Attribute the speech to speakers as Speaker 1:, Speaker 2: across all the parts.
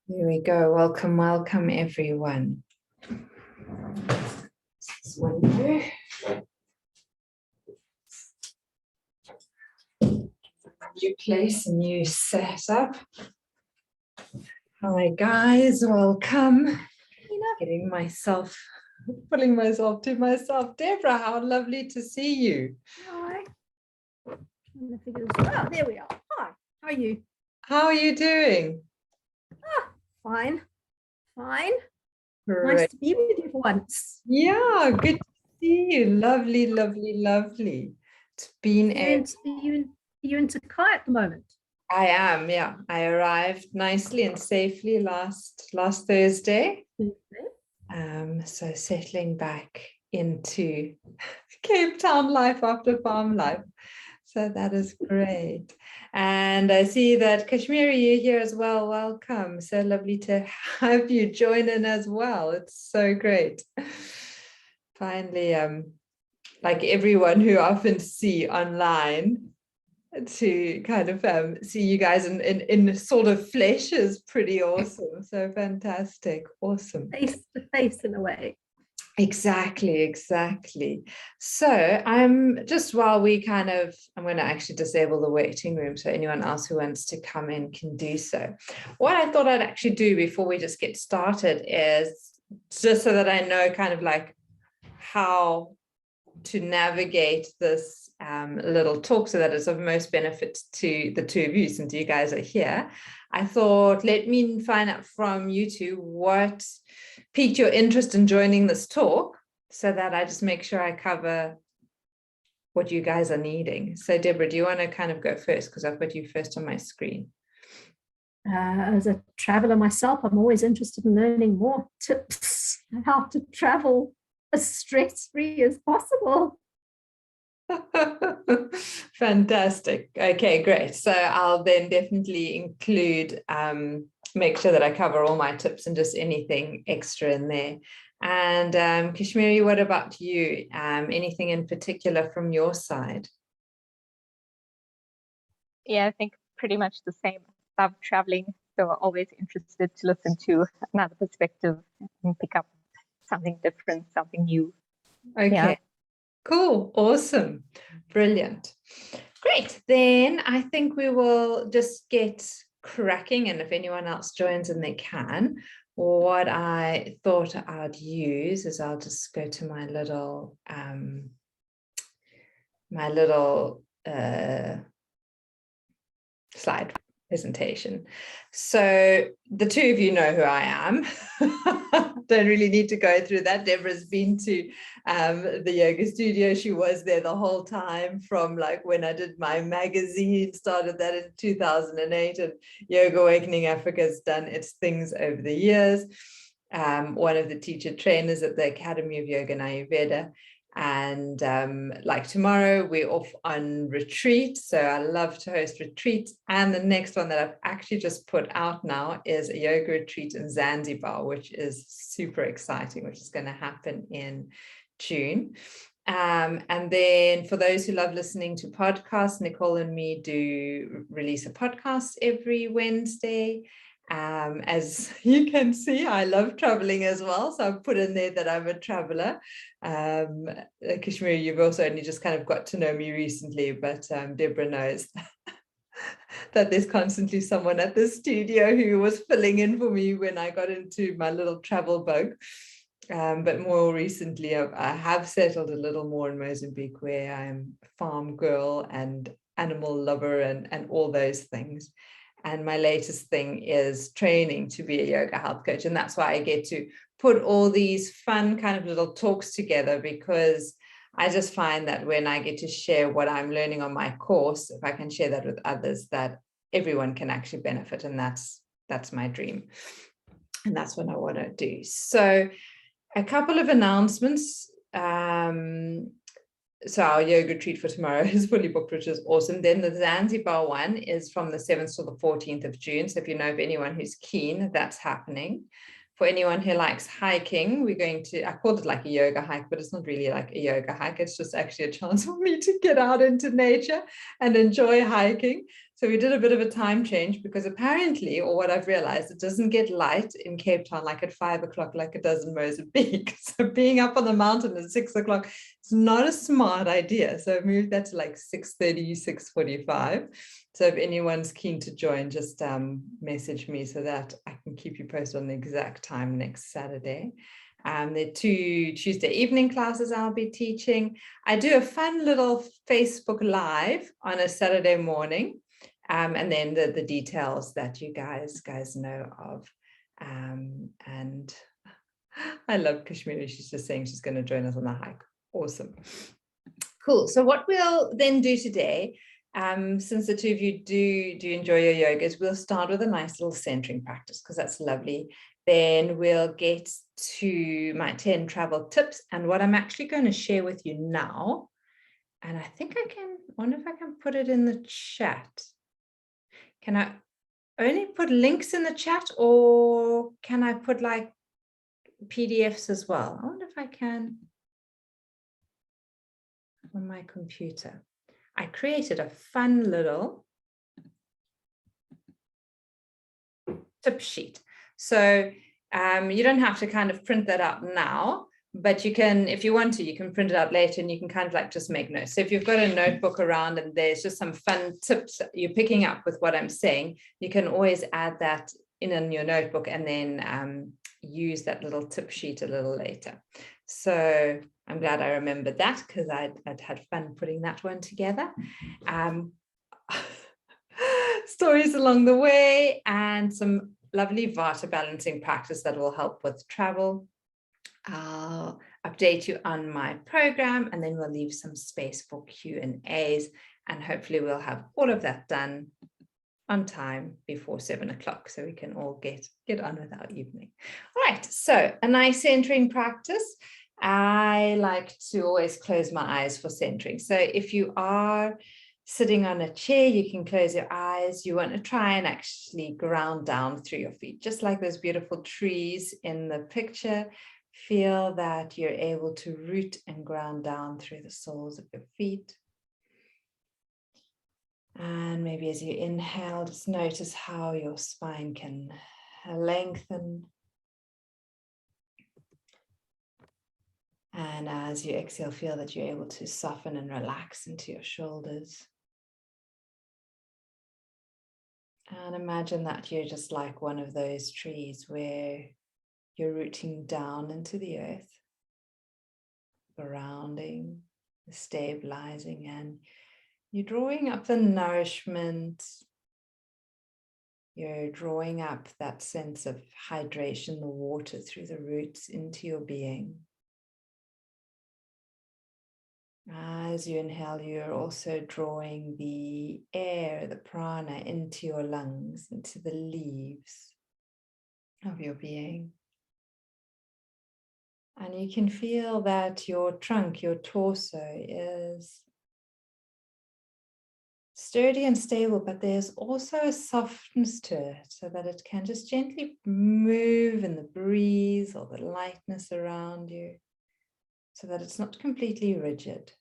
Speaker 1: There we go. Welcome, welcome, everyone. This window. New place, a new setup. Hi, guys. Welcome. Pulling myself to myself. Deborah, how lovely to see you.
Speaker 2: Hi. I'm gonna figure this out. There we are. Hi. How are you?
Speaker 1: How are you doing?
Speaker 2: Fine. Fine.
Speaker 1: Great.
Speaker 2: Nice to be with you for once.
Speaker 1: Yeah, good to see you. Lovely, lovely, lovely. It's been
Speaker 2: You're in Sakai at the moment.
Speaker 1: I am, yeah. I arrived nicely and safely last Thursday. So settling back into Cape Town life after farm life. So that is great. And I see that Kashmiri, you're here as well. Welcome. So lovely to have you join in as well. It's so great. Finally, like everyone who I often see online, to kind of see you guys in sort of flesh is pretty awesome. So fantastic. Awesome.
Speaker 2: Face to face in a way.
Speaker 1: Exactly. So I'm going to actually disable the waiting room so anyone else who wants to come in can do so. What I thought I'd actually do before we just get started is just so that I know kind of like how to navigate this little talk so that it's of most benefit to the two of you, since you guys are here. I thought, let me find out from you two what piqued your interest in joining this talk so that I just make sure I cover what you guys are needing. So Deborah, do you want to kind of go first? Because I've got you first on my screen.
Speaker 2: As a traveler myself, I'm always interested in learning more tips on how to travel as stress-free as possible.
Speaker 1: Fantastic. Okay, great. So I'll then definitely include, make sure that I cover all my tips and just anything extra in there. And Kashmiri, what about you? Anything in particular from your side?
Speaker 3: Yeah, I think pretty much the same. Love traveling, so always interested to listen to another perspective and pick up something different, something new.
Speaker 1: Okay. Yeah. Cool. Awesome. Brilliant. Great. Then I think we will just get cracking. And if anyone else joins and they can, what I thought I'd use is I'll just go to my little slide presentation. So the two of you know who I am. Don't really need to go through that. Deborah's been to the yoga studio. She was there the whole time from like when I did my magazine, started that in 2008, and Yoga Awakening Africa has done its things over the years. One of the teacher trainers at the Academy of Yoga and Ayurveda. And like tomorrow we're off on retreat, so I love to host retreats. And the next one that I've actually just put out now is a yoga retreat in Zanzibar, which is super exciting, which is going to happen in June. And then for those who love listening to podcasts, Nicole and me do release a podcast every Wednesday. As you can see, I love traveling as well, so I've put in there that I'm a traveler. Kashmiri, you've also only just kind of got to know me recently, but Deborah knows that there's constantly someone at the studio who was filling in for me when I got into my little travel bug. But more recently, I have settled a little more in Mozambique, where I'm a farm girl and animal lover and all those things. And my latest thing is training to be a yoga health coach. And that's why I get to put all these fun kind of little talks together, because I just find that when I get to share what I'm learning on my course, if I can share that with others, that everyone can actually benefit. And that's my dream. And that's what I want to do. So a couple of announcements. So our yoga retreat for tomorrow is fully booked, which is awesome. Then the Zanzibar one is from the 7th to the 14th of June. So if you know of anyone who's keen, that's happening. For anyone who likes hiking, we're going to, I called it like a yoga hike, but it's not really like a yoga hike. It's just actually a chance for me to get out into nature and enjoy hiking. So So we did a bit of a time change because apparently, or what I've realized, it doesn't get light in Cape Town like at 5 o'clock like it does in Mozambique. So being up on the mountain at 6 o'clock is not a smart idea. So I've moved that to like 6:30, 6:45. So if anyone's keen to join, just message me so that I can keep you posted on the exact time next Saturday. There are 2 Tuesday evening classes I'll be teaching. I do a fun little Facebook Live on a Saturday morning. And then the details that you guys know of. And I love Kashmiri. She's just saying she's going to join us on the hike. Awesome. Cool. So what we'll then do today, since the 2 of you do enjoy your yogas, we'll start with a nice little centering practice because that's lovely. Then we'll get to my 10 travel tips and what I'm actually going to share with you now. And I think wonder if I can put it in the chat. Can I only put links in the chat or can I put like PDFs as well? I wonder if I can on my computer. I created a fun little tip sheet. So you don't have to kind of print that out now, but you can, if you want to, you can print it out later and you can kind of like just make notes. So if you've got a notebook around and there's just some fun tips you're picking up with what I'm saying, you can always add that in your notebook and then use that little tip sheet a little later. So I'm glad I remembered that because I'd had fun putting that one together. Stories along the way and some lovely vata balancing practice that will help with travel. I'll update you on my program and then we'll leave some space for Q&As and hopefully we'll have all of that done on time before 7 o'clock so we can all get on with our evening. All right, so a nice centering practice. I like to always close my eyes for centering. So if you are sitting on a chair, you can close your eyes. You want to try and actually ground down through your feet, just like those beautiful trees in the picture. Feel that you're able to root and ground down through the soles of your feet. And maybe as you inhale, just notice how your spine can lengthen. And as you exhale, feel that you're able to soften and relax into your shoulders. And imagine that you're just like one of those trees where you're rooting down into the earth, grounding, stabilizing, and you're drawing up the nourishment. You're drawing up that sense of hydration, the water through the roots into your being. As you inhale, you're also drawing the air, the prana, into your lungs, into the leaves of your being. And you can feel that your trunk, your torso is sturdy and stable, but there's also a softness to it so that it can just gently move in the breeze or the lightness around you so that it's not completely rigid.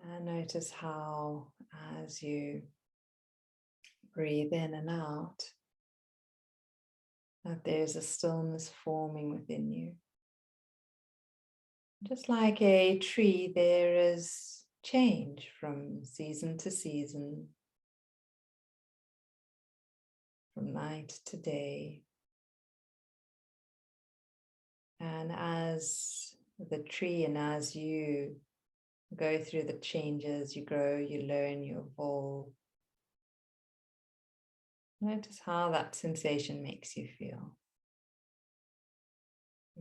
Speaker 1: And notice how as you breathe in and out, that there's a stillness forming within you. Just like a tree, there is change from season to season, from night to day. And as the tree and as you go through the changes, you grow, you learn, you evolve. Notice how that sensation makes you feel.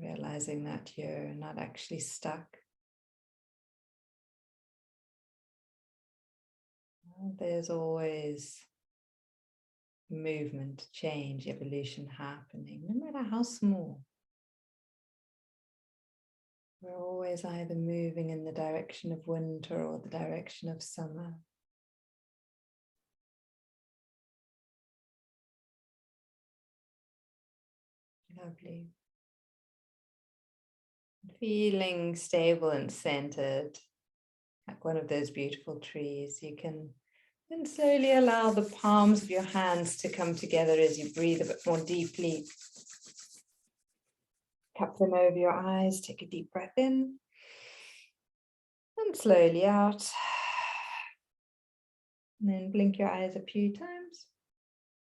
Speaker 1: Realizing that you're not actually stuck. There's always movement, change, evolution happening, no matter how small. We're always either moving in the direction of winter or the direction of summer. Lovely. Feeling stable and centered, like one of those beautiful trees. You can then slowly allow the palms of your hands to come together as you breathe a bit more deeply. Cup them over your eyes, take a deep breath in, and slowly out. And then blink your eyes a few times.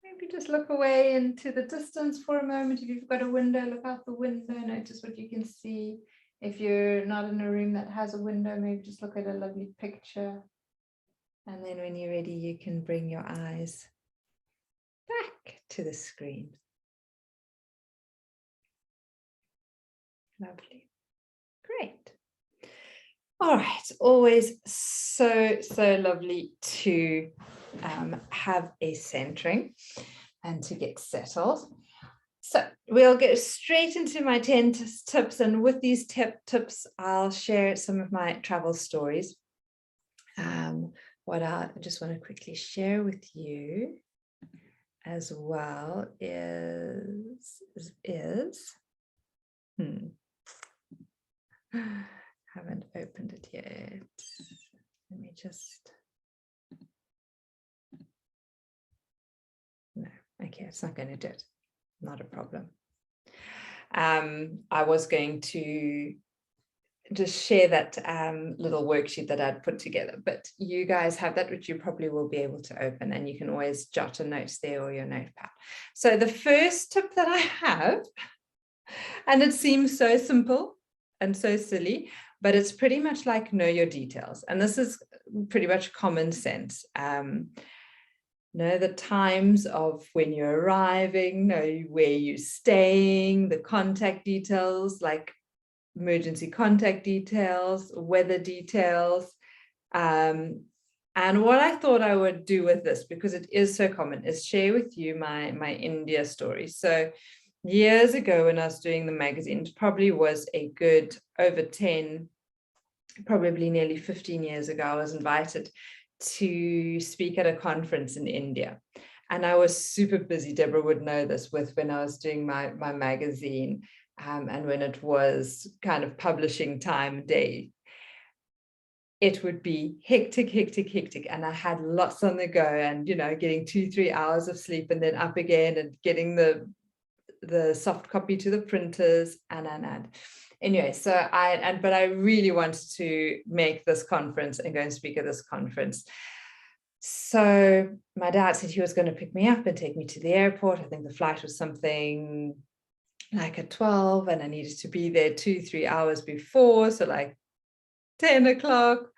Speaker 1: Maybe just look away into the distance for a moment. If you've got a window, look out the window, notice what you can see. If you're not in a room that has a window, maybe just look at a lovely picture. And then when you're ready, you can bring your eyes back to the screen. Lovely. Great. All right. Always so lovely to have a centering and to get settled. So we'll get straight into my 10 tips, and with these tips, I'll share some of my travel stories. What I just want to quickly share with you as well is haven't opened it yet. Let me just. No, okay, it's not going to do it. Not a problem. I was going to just share that little worksheet that I'd put together, but you guys have that, which you probably will be able to open, and you can always jot a note there or your notepad. So the first tip that I have, and it seems so simple and so silly, but it's pretty much like know your details. And this is pretty much common sense. Know the times of when you're arriving, know where you're staying, the contact details, like emergency contact details, weather details. And what I thought I would do with this, because it is so common, is share with you my India story. So years ago when I was doing the magazine, it probably was a good over 10, probably nearly 15 years ago, I was invited to speak at a conference in India. And I was super busy. Deborah would know this, with when I was doing my magazine and when it was kind of publishing time day. It would be hectic. And I had lots on the go, and, you know, getting 2-3 hours of sleep and then up again and getting the soft copy to the printers and. Anyway, so but I really wanted to make this conference and go and speak at this conference. So my dad said he was going to pick me up and take me to the airport. I think the flight was something like at 12, and I needed to be there 2-3 hours before. So like 10 o'clock.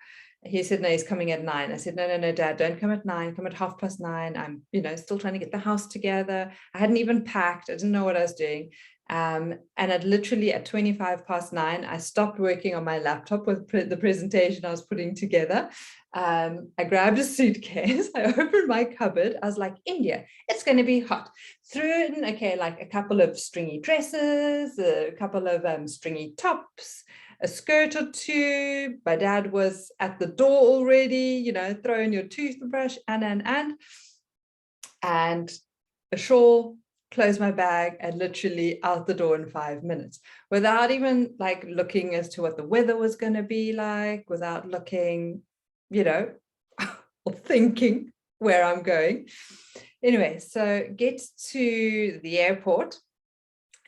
Speaker 1: He said, no, he's coming at 9. I said, no, Dad, don't come at 9, come at 9:30. I'm, still trying to get the house together. I hadn't even packed. I didn't know what I was doing. And at 9:25, I stopped working on my laptop with the presentation I was putting together. I grabbed a suitcase. I opened my cupboard. I was like, India, it's going to be hot. Threw in, like a couple of stringy dresses, a couple of stringy tops, a skirt or two. My dad was at the door already, throw in your toothbrush and a shawl, close my bag, and literally out the door in 5 minutes, without even like looking as to what the weather was going to be like, without looking, or thinking where I'm going. Anyway, so get to the airport.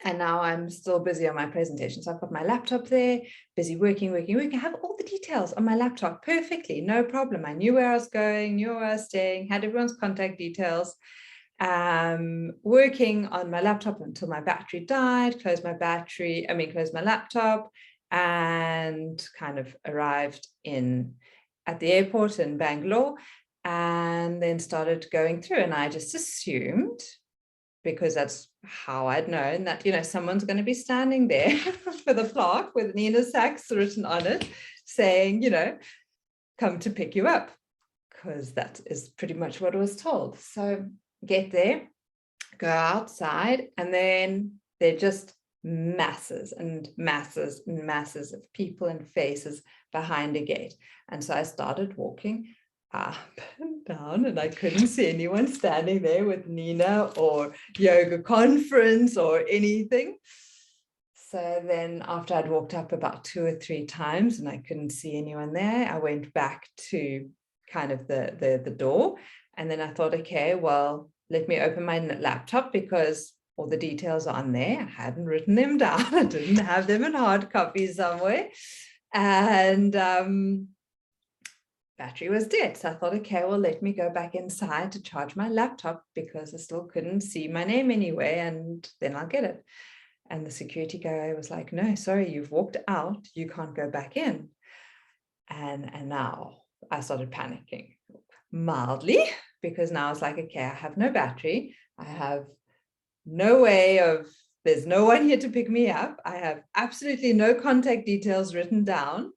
Speaker 1: And now I'm still busy on my presentation. So I've got my laptop there, busy working. I have all the details on my laptop perfectly, no problem. I knew where I was going, knew where I was staying, had everyone's contact details. Working on my laptop until my battery died, closed my laptop, and kind of arrived at the airport in Bangalore, and then started going through. And I just assumed, because that's how I'd known, that, someone's going to be standing there with a plaque with Nina Sachs written on it saying, come to pick you up, because that is pretty much what I was told. So get there, go outside, and then they're just masses and masses and masses of people and faces behind a gate. And so I started walking up and down, and I couldn't see anyone standing there with Nina or yoga conference or anything. So then after I'd walked up about 2 or 3 times and I couldn't see anyone there, I went back to kind of the door. And then I thought, okay, well, let me open my laptop because all the details are on there. I hadn't written them down. I didn't have them in hard copy somewhere. And battery was dead. So I thought, okay, well, let me go back inside to charge my laptop because I still couldn't see my name anyway, and then I'll get it. And the security guy was like, no, sorry, you've walked out. You can't go back in. And now I started panicking mildly because now it's like, okay, I have no battery. I have no way of, there's no one here to pick me up. I have absolutely no contact details written down.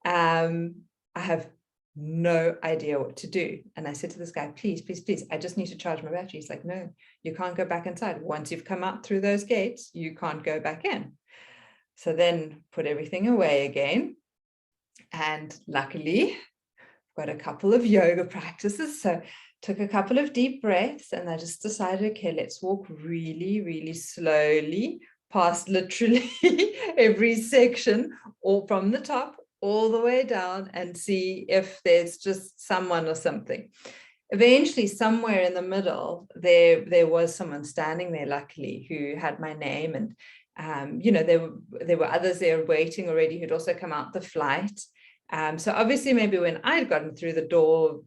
Speaker 1: I have no idea what to do. And I said to this guy, please, please, please, I just need to charge my battery. He's like, no, you can't go back inside. Once you've come out through those gates, you can't go back in. So then put everything away again. And luckily, I've got a couple of yoga practices. So took a couple of deep breaths and I just decided, okay, let's walk really, really slowly past literally every section, all from the top all the way down, and see if there's just someone or something. Eventually, somewhere in the middle, there was someone standing there, luckily, who had my name. And, you know, there were others there waiting already who'd also come out the flight. So obviously, maybe when I'd gotten through the door,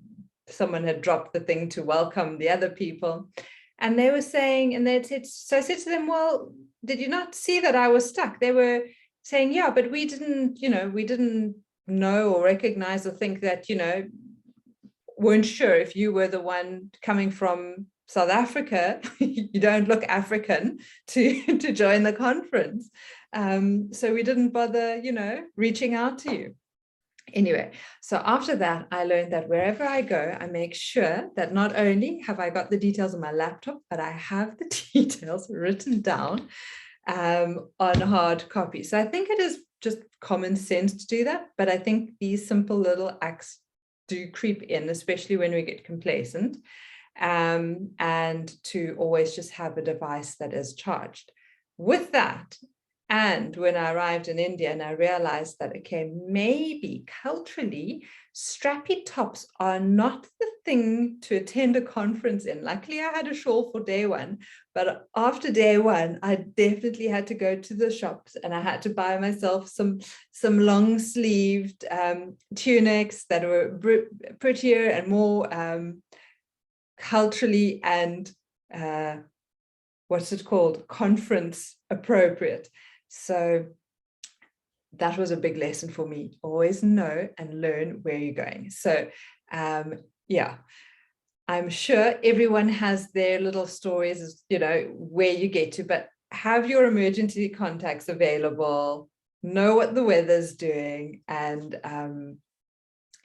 Speaker 1: someone had dropped the thing to welcome the other people. And they were saying, and they said, so I said to them, well, did you not see that I was stuck? They were saying, yeah, but we didn't, you know, we didn't know or recognize or think that, you know, weren't sure if you were the one coming from South Africa. You don't look African to join the conference. So we didn't bother, you know, reaching out to you. Anyway, so after that, I learned that wherever I go, I make sure that not only have I got the details on my laptop, but I have the details written down on hard copy. So I think it is just common sense to do that. But I think these simple little acts do creep in, especially when we get complacent, and to always just have a device that is charged. With that, and when I arrived in India and I realized that, okay, maybe culturally, strappy tops are not the thing to attend a conference in. Luckily, I had a shawl for day one, but after day one, I definitely had to go to the shops and I had to buy myself some long-sleeved tunics that were prettier and more culturally and what's it called? Conference appropriate. So that was a big lesson for me. Always know and learn where you're going. So yeah, I'm sure everyone has their little stories as, you know, where you get to, but have your emergency contacts available, know what the weather's doing, and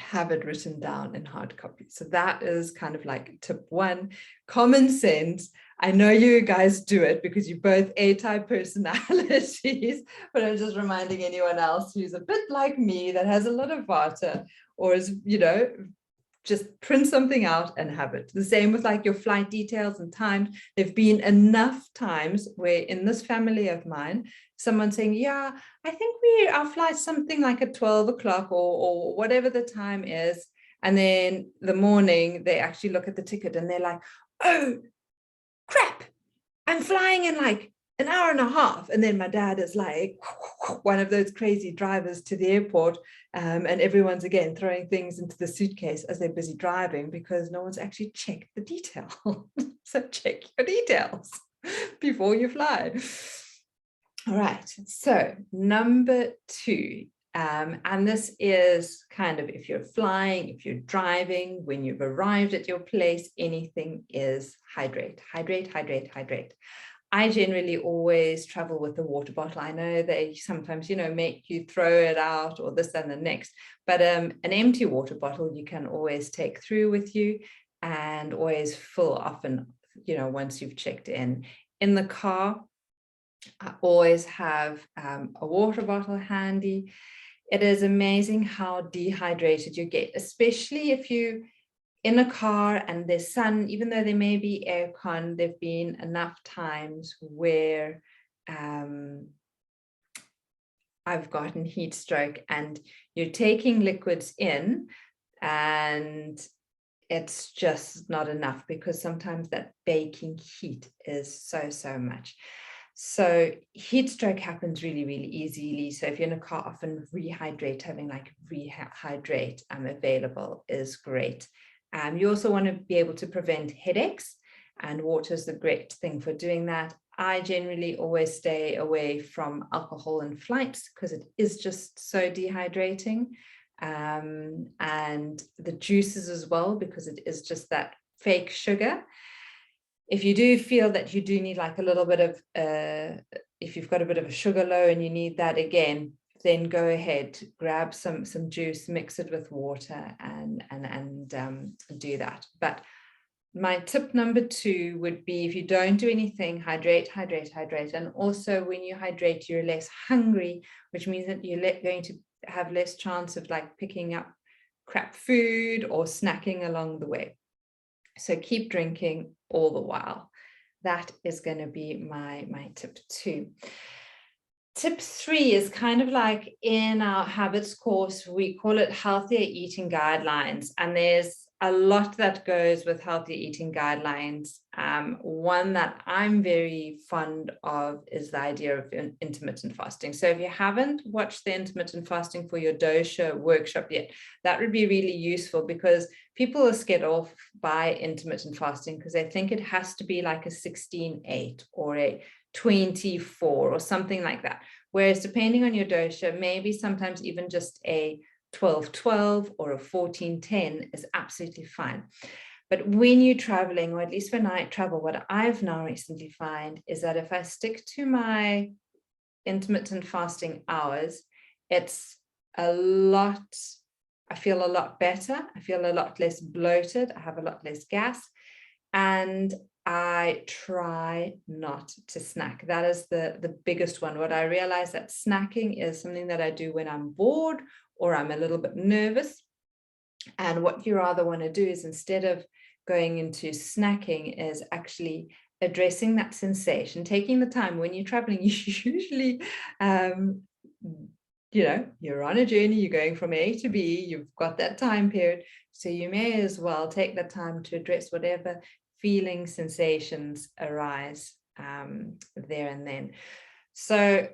Speaker 1: have it written down in hard copy. So that is kind of like tip one, common sense. I know you guys do it because you're both A-type personalities, but I'm just reminding anyone else who's a bit like me that has a lot of vata or is, you know, just print something out and have it. The same with like your flight details and times. There've been enough times where in this family of mine, someone saying, yeah, I think our flight's something like at 12 o'clock or whatever the time is. And then the morning they actually look at the ticket and they're like, oh, crap, I'm flying in like an hour and a half. And then my dad is like one of those crazy drivers to the airport. And everyone's again throwing things into the suitcase as they're busy driving because no one's actually checked the detail. So check your details before you fly. All right, so number two, and this is kind of if you're flying, if you're driving, when you've arrived at your place, anything is hydrate, hydrate, hydrate, hydrate. I generally always travel with a water bottle. I know they sometimes, you know, make you throw it out or this and the next, but an empty water bottle you can always take through with you and always fill often, you know, once you've checked in. In the car, I always have a water bottle handy. It is amazing how dehydrated you get, especially if you in a car and there's sun, even though there may be aircon. There've been enough times where I've gotten heat stroke, and you're taking liquids in and it's just not enough, because sometimes that baking heat is so much. So heat stroke happens really, really easily. So if you're in a car, often Rehydrate, having like Rehydrate available is great. You also want to be able to prevent headaches, and water is the great thing for doing that. I generally always stay away from alcohol in flights because it is just so dehydrating. And the juices as well, because it is just that fake sugar. If you do feel that you do need like a little bit of, if you've got a bit of a sugar low and you need that again, then go ahead, grab some juice, mix it with water, and do that. But my tip number 2 would be, if you don't do anything, hydrate. And also when you hydrate, you're less hungry, which means that you're going to have less chance of like picking up crap food or snacking along the way. So keep drinking all the while. That is going to be my tip 2. Tip 3 is kind of like in our habits course, we call it healthier eating guidelines. And there's a lot that goes with healthy eating guidelines. One that I'm very fond of is the idea of intermittent fasting. So if you haven't watched the intermittent fasting for your dosha workshop yet, that would be really useful, because people are scared off by intermittent fasting because they think it has to be like a 16-8 or a 24 or something like that. Whereas depending on your dosha, maybe sometimes even just a 12-12 or a 14-10 is absolutely fine. But when you're traveling, or at least when I travel, what I've now recently found is that if I stick to my intermittent fasting hours, it's a lot, I feel a lot better. I feel a lot less bloated. I have a lot less gas. And I try not to snack. That is the biggest one. What I realize that snacking is something that I do when I'm bored or I'm a little bit nervous. And what you rather want to do is, instead of going into snacking, is actually addressing that sensation, taking the time. When you're traveling, you usually, you're on a journey, you're going from A to B, you've got that time period. So you may as well take the time to address whatever feelings, sensations arise there and then. So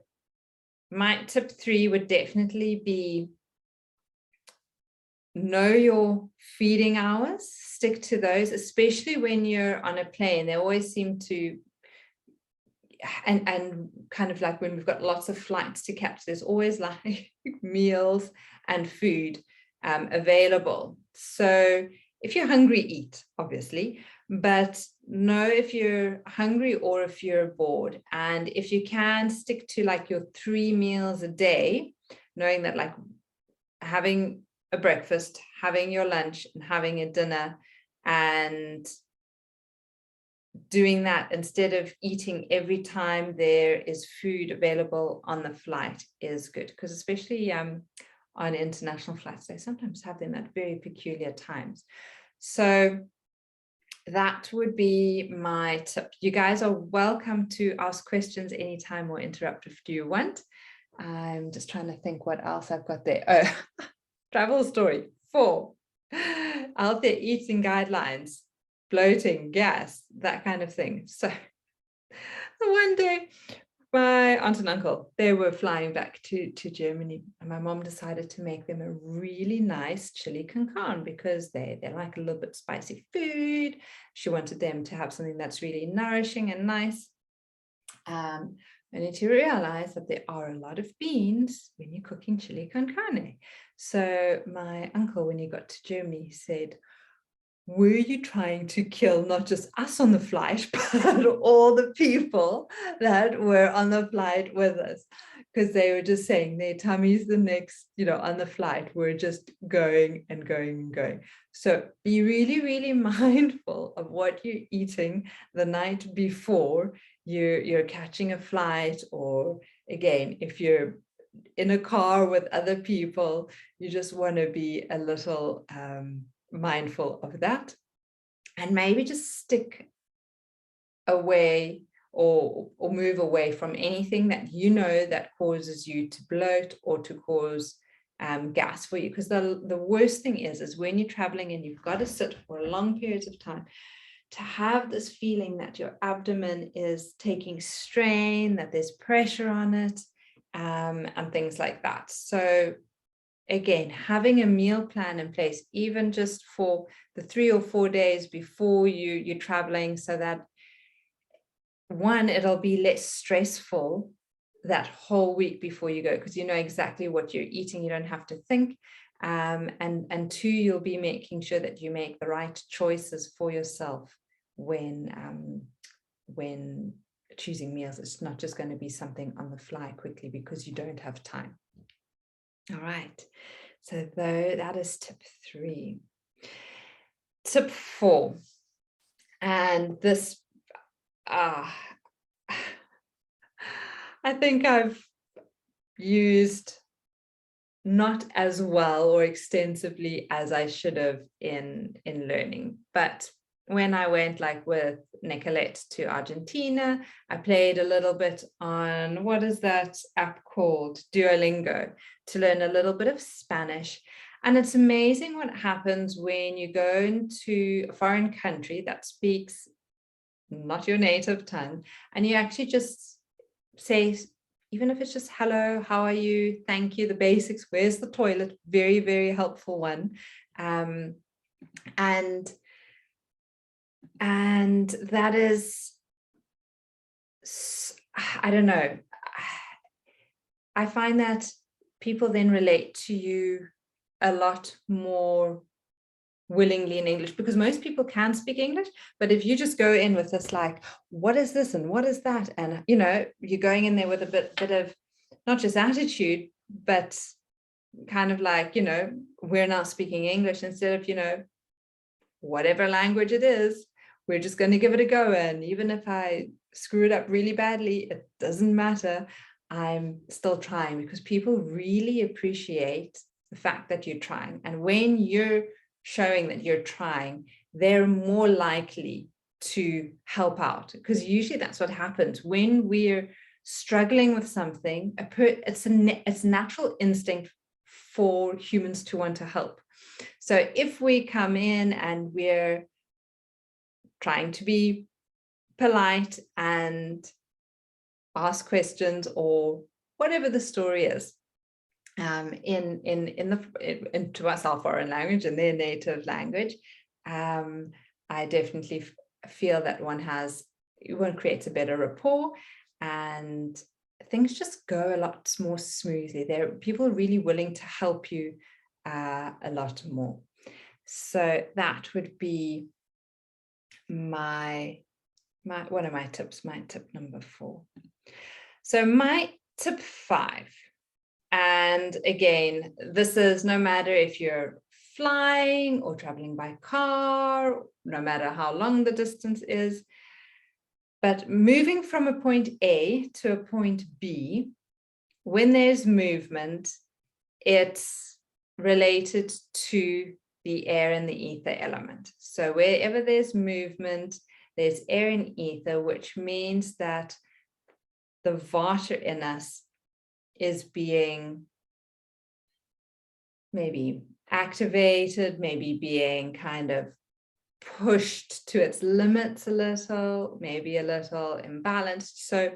Speaker 1: my tip 3 would definitely be, know your feeding hours, stick to those, especially when you're on a plane. They always seem to, and kind of like when we've got lots of flights to catch, there's always like meals and food available. So if you're hungry, eat, obviously, but know if you're hungry or if you're bored. And if you can, stick to like your 3 meals a day, knowing that like having a breakfast, having your lunch, and having a dinner, and doing that instead of eating every time there is food available on the flight is good, because especially on international flights, they sometimes have them at very peculiar times. So that would be my tip. You guys are welcome to ask questions anytime or interrupt if you want. I'm just trying to think what else I've got there. Oh, travel story 4, healthier eating guidelines, bloating, gas, that kind of thing. So one day, my aunt and uncle, they were flying back to Germany, and my mom decided to make them a really nice chili con carne, because they like a little bit spicy food. She wanted them to have something that's really nourishing and nice. Only to realize that there are a lot of beans when you're cooking chili con carne. So my uncle, when he got to Germany, said, were you trying to kill not just us on the flight, but all the people that were on the flight with us? Because they were just saying their tummies the next, on the flight were just going and going and going. So be really, really mindful of what you're eating the night before you're catching a flight, or again, if you're in a car with other people, you just want to be a little mindful of that, and maybe just stick away or move away from anything that you know that causes you to bloat or to cause gas for you. Because the worst thing is when you're traveling and you've got to sit for long periods of time, to have this feeling that your abdomen is taking strain, that there's pressure on it, and things like that. So again, having a meal plan in place, even just for the 3 or 4 days before you're traveling, so that one, it'll be less stressful that whole week before you go, because you know exactly what you're eating, you don't have to think. And two, you'll be making sure that you make the right choices for yourself when choosing meals. It's not just going to be something on the fly quickly because you don't have time. All right, so that is tip 3. Tip 4, and this I think I've used not as well or extensively as I should have in learning. But when I went like with Nicolette to Argentina, I played a little bit on, what is that app called? Duolingo, to learn a little bit of Spanish. And it's amazing what happens when you go into a foreign country that speaks not your native tongue, and you actually just say, even if it's just hello, how are you, thank you, the basics, where's the toilet, very, very helpful one. And that is, I don't know, I find that people then relate to you a lot more willingly in English, because most people can speak English, but if you just go in with this like, what is this and what is that, and you know, you're going in there with a bit of not just attitude, but kind of like, you know, we're not speaking English, instead of, you know, whatever language it is, we're just going to give it a go, and even if I screw it up really badly, it doesn't matter, I'm still trying, because people really appreciate the fact that you're trying. And when you're showing that you're trying, they're more likely to help out, because usually that's what happens when we're struggling with something. It's natural instinct for humans to want to help. So if we come in and we're trying to be polite and ask questions or whatever the story is, into our foreign language, in their native language, I definitely feel that one creates a better rapport, and things just go a lot more smoothly. There are people really willing to help you a lot more. So that would be one of my tips, my tip number 4. So my tip 5. And again, this is no matter if you're flying or traveling by car, no matter how long the distance is, but moving from a point A to a point B, when there's movement, it's related to the air and the ether element. So wherever there's movement, there's air and ether, which means that the vata in us is being maybe activated, maybe being kind of pushed to its limits a little, maybe a little imbalanced. So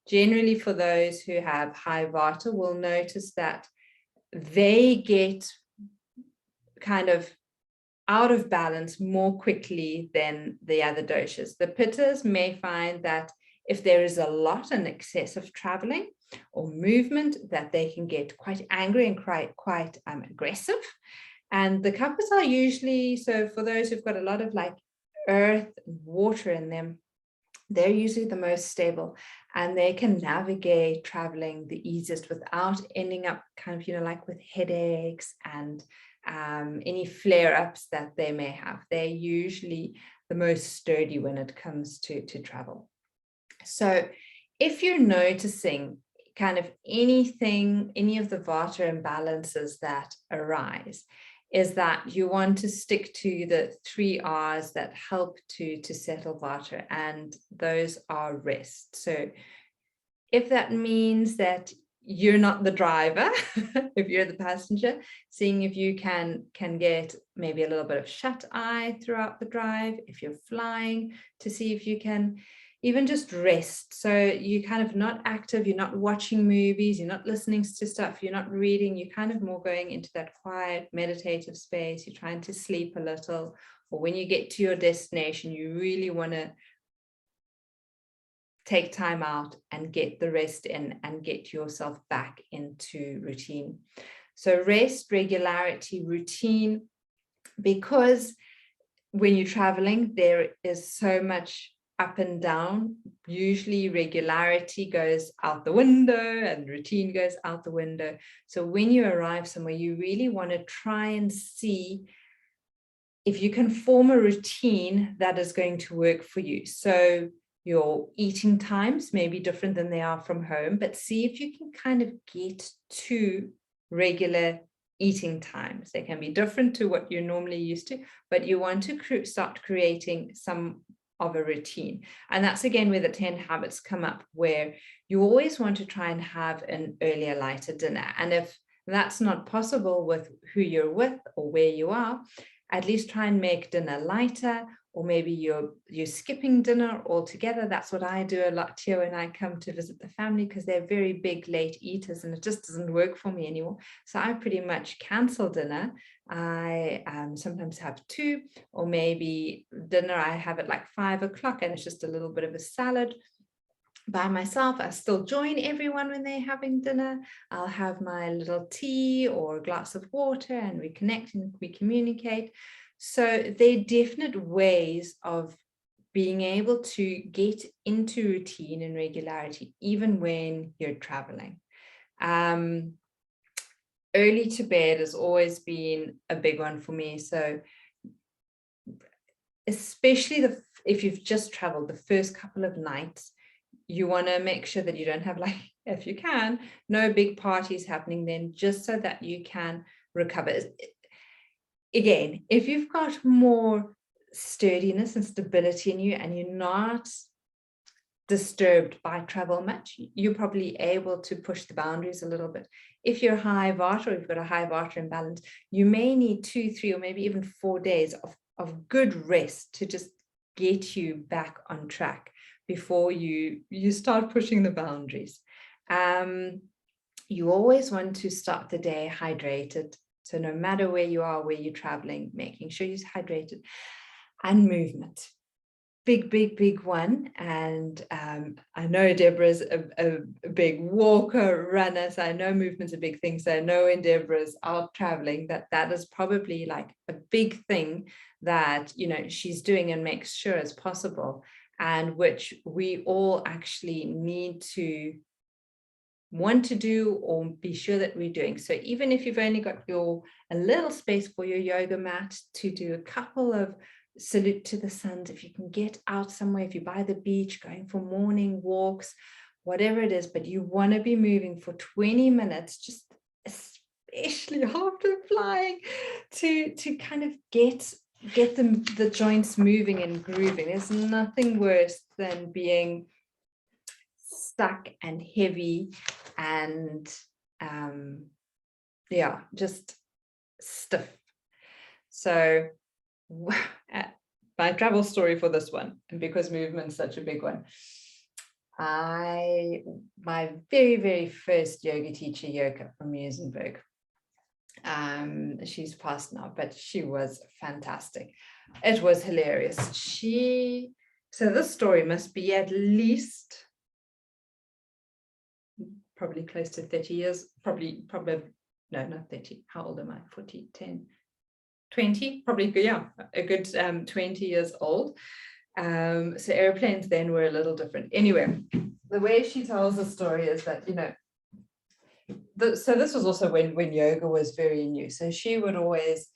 Speaker 1: generally for those who have high vata, will notice that they get kind of out of balance more quickly than the other doshas. The pittas may find that if there is a lot and excessive traveling or movement, that they can get quite angry and quite aggressive. And the kappas are usually, so for those who've got a lot of like earth and water in them, they're usually the most stable, and they can navigate traveling the easiest without ending up kind of, you know, like with headaches and any flare-ups that they may have. They're usually the most sturdy when it comes to travel. So if you're noticing kind of any of the vata imbalances that arise, is that you want to stick to the 3 R's that help to settle vata, and those are rest. So if that means that you're not the driver, if you're the passenger, seeing if you can get maybe a little bit of shut eye throughout the drive. If you're flying, to see if you can even just rest. So you're kind of not active, you're not watching movies, you're not listening to stuff, you're not reading, you're kind of more going into that quiet meditative space. You're trying to sleep a little, or when you get to your destination, you really want to take time out and get the rest in and get yourself back into routine. So rest, regularity, routine, because when you're traveling, there is so much up and down. Usually regularity goes out the window and routine goes out the window. So when you arrive somewhere, you really want to try and see if you can form a routine that is going to work for you. So your eating times may be different than they are from home, but see if you can kind of get to regular eating times. They can be different to what you're normally used to, but you want to start creating some of a routine. And that's again where the 10 habits come up, where you always want to try and have an earlier, lighter dinner. And if that's not possible with who you're with or where you are, at least try and make dinner lighter, or maybe you're skipping dinner altogether. That's what I do a lot here when I come to visit the family, because they're very big late eaters and it just doesn't work for me anymore. So I pretty much cancel dinner. I sometimes have 2, or maybe dinner I have at like 5 o'clock and it's just a little bit of a salad by myself. I still join everyone when they're having dinner. I'll have my little tea or a glass of water and we connect and we communicate. So they're definite ways of being able to get into routine and regularity, even when you're traveling. Early to bed has always been a big one for me. So especially if you've just traveled the first couple of nights, you want to make sure that you don't have, like, if you can, no big parties happening then, just so that you can recover. Again, if you've got more sturdiness and stability in you and you're not disturbed by travel much, you're probably able to push the boundaries a little bit. If you're high vata, or you've got a high vata imbalance, you may need 2, 3, or maybe even 4 days of good rest to just get you back on track before you start pushing the boundaries. You always want to start the day hydrated. So no matter where you are, where you're traveling, making sure you're hydrated. And movement. Big one. And I know Deborah's a big walker, runner, so I know movement's a big thing. So I know when Deborah's out traveling, that is probably like a big thing that, you know, she's doing and makes sure as possible, and which we all actually need to want to do or be sure that we're doing. So even if you've only got a little space for your yoga mat, to do a couple of salute to the suns, if you can get out somewhere, if you're by the beach, going for morning walks, whatever it is, but you want to be moving for 20 minutes, just especially after flying, to kind of get the joints moving and grooving. There's nothing worse than being stuck and heavy and just stiff. So my travel story for this one, and because movement's such a big one, my very first yoga teacher, Yoka from Musenberg, she's passed now, but she was fantastic. It was hilarious. So this story must be at least probably close to 30 years, probably, no, not 30. How old am I? 40, 10, 20, probably, yeah, a good 20 years old. So airplanes then were a little different. Anyway, the way she tells the story is that, you know, so this was also when yoga was very new. So she would always,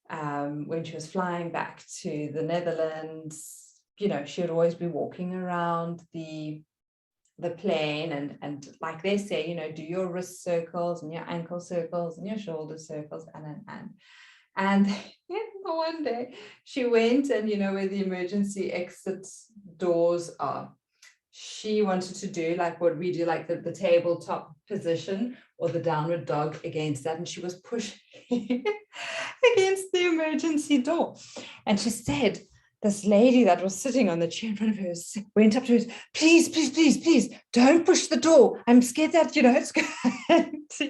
Speaker 1: when she was flying back to the Netherlands, you know, she would always be walking around the plane and like they say, you know, do your wrist circles and your ankle circles and your shoulder circles and And one day she went, and where the emergency exit doors are, she wanted to do like what we do, like the tabletop position or the downward dog against that. And she was pushing against the emergency door. And she said, this lady that was sitting on the chair in front of her went up to her, please, please, please, please, don't push the door. I'm scared that, it's going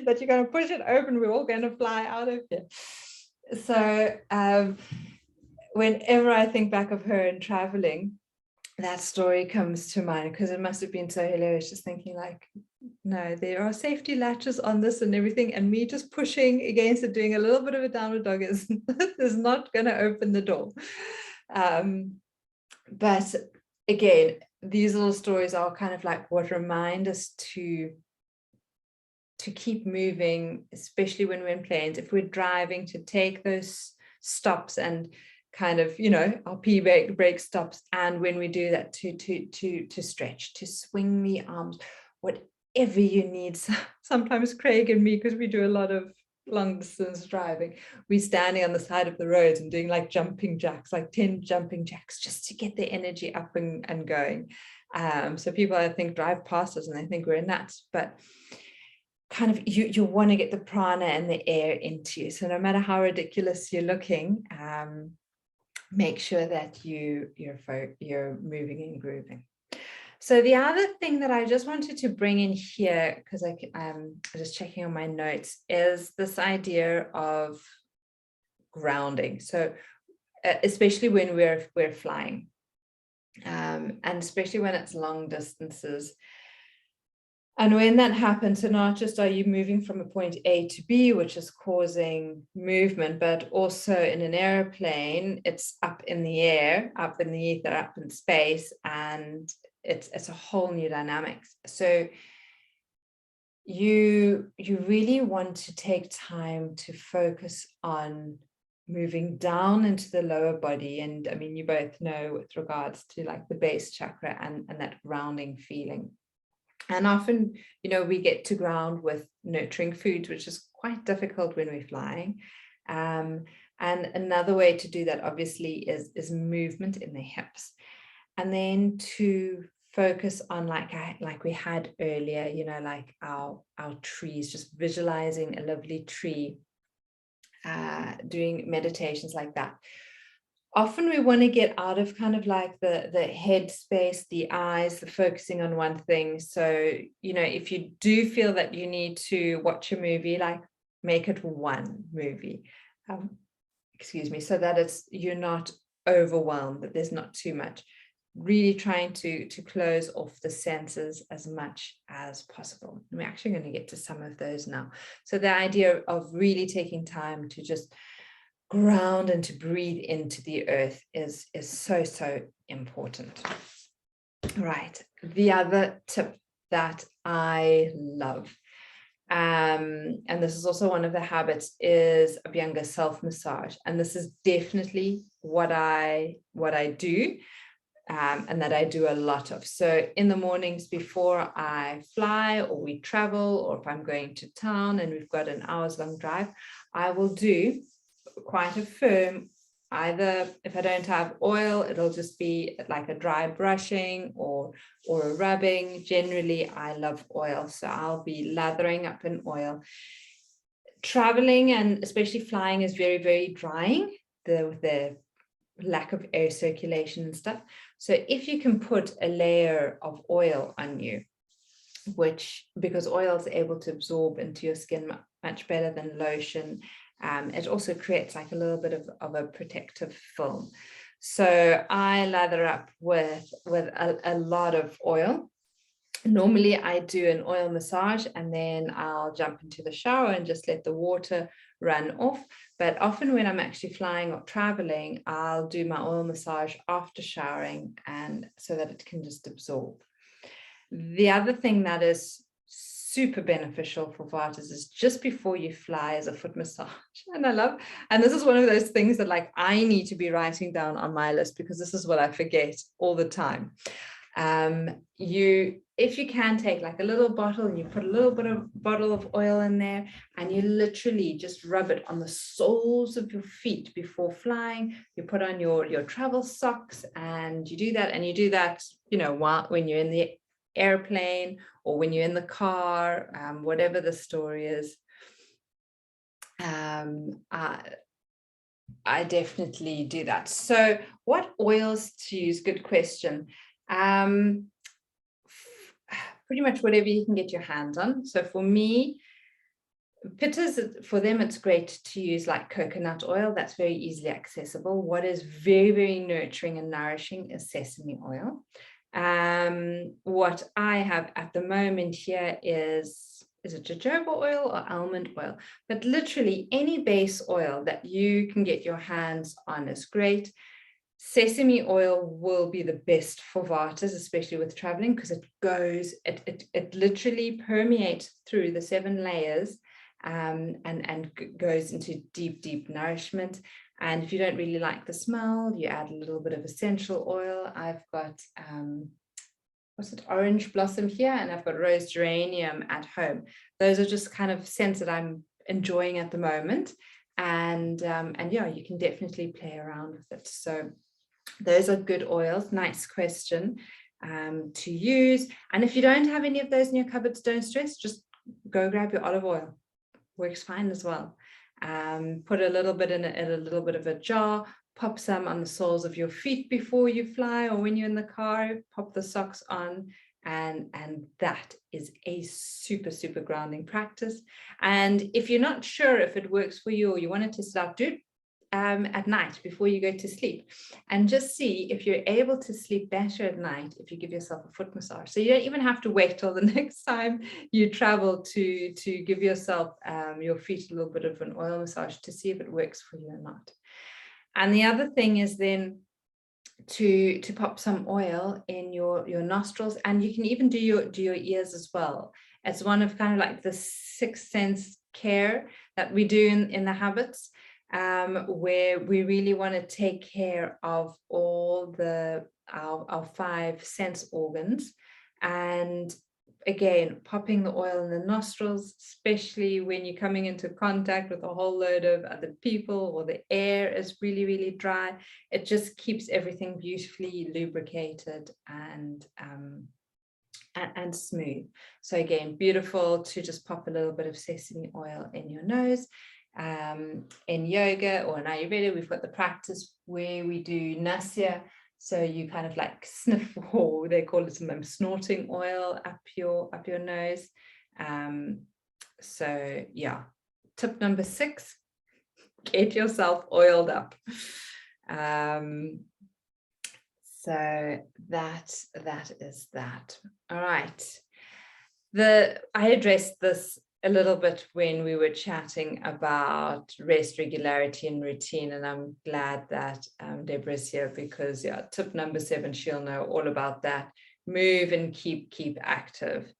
Speaker 1: that you're going to push it open. We're all going to fly out of here. So whenever I think back of her and traveling, that story comes to mind, because it must have been so hilarious, just thinking like, no, there are safety latches on this and everything, and me just pushing against it, doing a little bit of a downward dog is not going to open the door. But again, these little stories are kind of like what remind us to keep moving, especially when we're in planes. If we're driving, to take those stops and kind of, our pee break stops, and when we do that, to stretch, to swing the arms, whatever you need. Sometimes Craig and me, because we do a lot of long distance driving, we're standing on the side of the roads and doing like jumping jacks, like 10 jumping jacks, just to get the energy up and going. So people, I think, drive past us and they think we're nuts, but kind of you want to get the prana and the air into you. So no matter how ridiculous you're looking, make sure that you're moving and grooving. So the other thing that I just wanted to bring in here, because I'm just checking on my notes, is this idea of grounding. So especially when we're flying, and especially when it's long distances. And when that happens, so not just are you moving from a point A to B, which is causing movement, but also in an airplane, it's up in the air, up in the ether, up in space, and it's a whole new dynamics. So you really want to take time to focus on moving down into the lower body. And I mean, you both know with regards to like the base chakra and that grounding feeling. And often, we get to ground with nurturing foods, which is quite difficult when we're flying. And another way to do that, obviously, is movement in the hips. And then to focus on, like we had earlier, like our trees, just visualizing a lovely tree, doing meditations like that. Often we want to get out of kind of like the head space, the eyes, the focusing on one thing. So, if you do feel that you need to watch a movie, like make it one movie, so that you're not overwhelmed, that there's not too much. Really trying to close off the senses as much as possible. And we're actually going to get to some of those now. So the idea of really taking time to just ground and to breathe into the earth is so important. Right. The other tip that I love, and this is also one of the habits, is Abhyanga self-massage. And this is definitely what I do, and that I do a lot of. So in the mornings before I fly or we travel, or if I'm going to town and we've got an hour's long drive, I will do quite a firm, either if I don't have oil, it'll just be like a dry brushing or a rubbing. Generally, I love oil, so I'll be lathering up in oil. Traveling and especially flying is very, very drying, with the lack of air circulation and stuff. So if you can put a layer of oil on you, because oil is able to absorb into your skin much better than lotion, it also creates like a little bit of a protective film. So I lather up with a lot of oil. Normally I do an oil massage and then I'll jump into the shower and just let the water run off. But often when I'm actually flying or traveling, I'll do my oil massage after showering, and so that it can just absorb. The other thing that is super beneficial for vatas is just before you fly, as a foot massage. And this is one of those things that like I need to be writing down on my list, because this is what I forget all the time. If you can take like a little bottle and you put a little bottle of oil in there, and you literally just rub it on the soles of your feet before flying. You put on your travel socks, and you do that, you know, when you're in the airplane or when you're in the car, whatever the story is. I definitely do that. So what oils to use? Good question. Pretty much whatever you can get your hands on. So for me, pittas, for them, it's great to use like coconut oil. That's very easily accessible. What is very, very nurturing and nourishing is sesame oil. What I have at the moment here is it jojoba oil or almond oil? But literally any base oil that you can get your hands on is great. Sesame oil will be the best for vatas, especially with traveling, because it literally permeates through the 7 layers and goes into deep nourishment. And if you don't really like the smell, you add a little bit of essential oil. I've got orange blossom here, and I've got rose geranium at home. Those are just kind of scents that I'm enjoying at the moment. And yeah, you can definitely play around with it. So those are good oils. Nice question to use. And if you don't have any of those in your cupboards, don't stress, just go grab your olive oil. Works fine as well. Put a little bit in a little bit of a jar, pop some on the soles of your feet before you fly, or when you're in the car, pop the socks on, and that is a super grounding practice. And if you're not sure if it works for you, or you want to test it out, do it at night before you go to sleep, and just see if you're able to sleep better at night if you give yourself a foot massage. So you don't even have to wait till the next time you travel to give yourself your feet a little bit of an oil massage to see if it works for you or not. And the other thing is then to pop some oil in your nostrils, and you can even do your ears as well. It's one of kind of like the 6th sense care that we do in the habits, where we really want to take care of all our 5 sense organs. And again, popping the oil in the nostrils, especially when you're coming into contact with a whole load of other people, or the air is really dry, it just keeps everything beautifully lubricated and smooth. So again, beautiful to just pop a little bit of sesame oil in your nose. In yoga or in Ayurveda, we've got the practice where we do nasya. So you kind of like sniff, or they call it sometimes snorting oil up your nose. So yeah, tip number 6, get yourself oiled up. So that is that. All right. I addressed this a little bit when we were chatting about rest, regularity, and routine, and I'm glad that Deborah's here, because yeah, tip number 7, she'll know all about that. Move and keep active.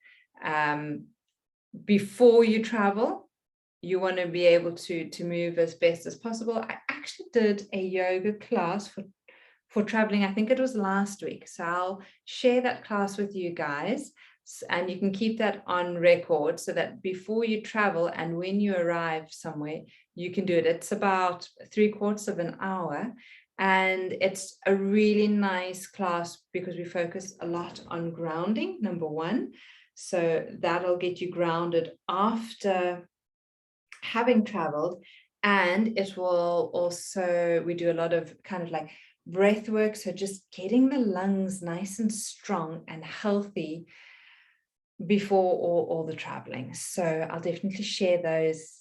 Speaker 1: Before you travel, you want to be able to move as best as possible. I actually did a yoga class for traveling. I think it was last week, so I'll share that class with you guys. And you can keep that on record, so that before you travel and when you arrive somewhere, you can do it. It's about 3/4 of an hour, and it's a really nice class because we focus a lot on grounding, number 1. So that'll get you grounded after having traveled. And it will also, we do a lot of kind of like breath work, so just getting the lungs nice and strong and healthy before all the traveling. So I'll definitely share those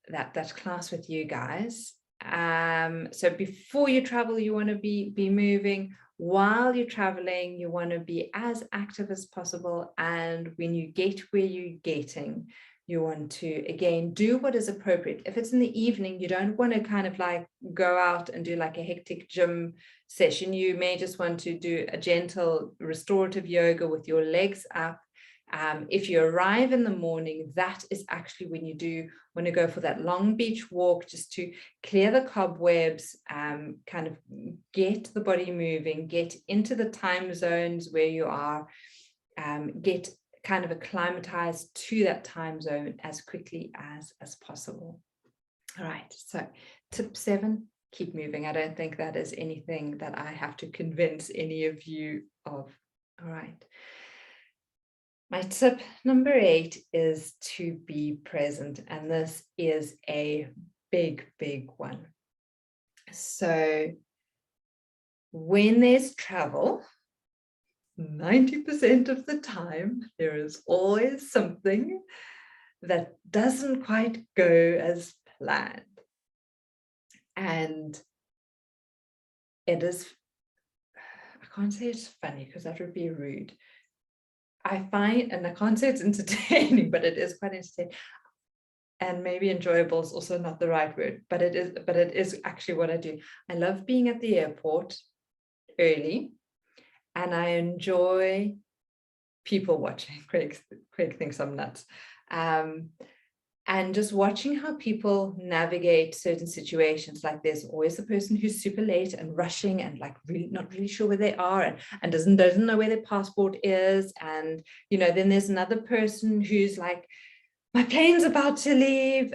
Speaker 1: that class with you guys. So before you travel, you want to be moving. While you're traveling, you want to be as active as possible. And when you get where you're getting, you want to, again, do what is appropriate. If it's in the evening, you don't want to kind of like go out and do like a hectic gym session. You may just want to do a gentle restorative yoga with your legs up, If you arrive in the morning, that is actually when you do want to go for that long beach walk, just to clear the cobwebs, kind of get the body moving, get into the time zones where you are, get kind of acclimatized to that time zone as quickly as possible. All right, so tip 7, keep moving. I don't think that is anything that I have to convince any of you of. All right. My tip number 8 is to be present, and this is a big one. So when there's travel, 90% of the time, there is always something that doesn't quite go as planned. And it is, I can't say it's funny because that would be rude. I find, and I can't say it's entertaining, but it is quite entertaining. And maybe enjoyable is also not the right word, but it is actually what I do. I love being at the airport early, and I enjoy people watching. Craig thinks I'm nuts. And just watching how people navigate certain situations. Like there's always the person who's super late and rushing and like really not really sure where they are, and doesn't know where their passport is. And, you know, then there's another person who's like, my plane's about to leave,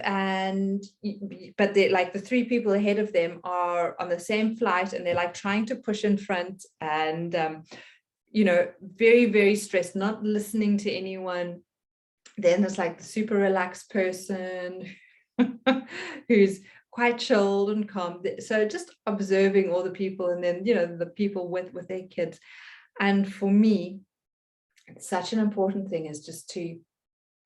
Speaker 1: but they're like the 3 people ahead of them are on the same flight, and they're like trying to push in front, and you know, very stressed, not listening to anyone. Then there's like the super relaxed person who's quite chilled and calm. So just observing all the people, and then, you know, the people with their kids. And for me, such an important thing is just to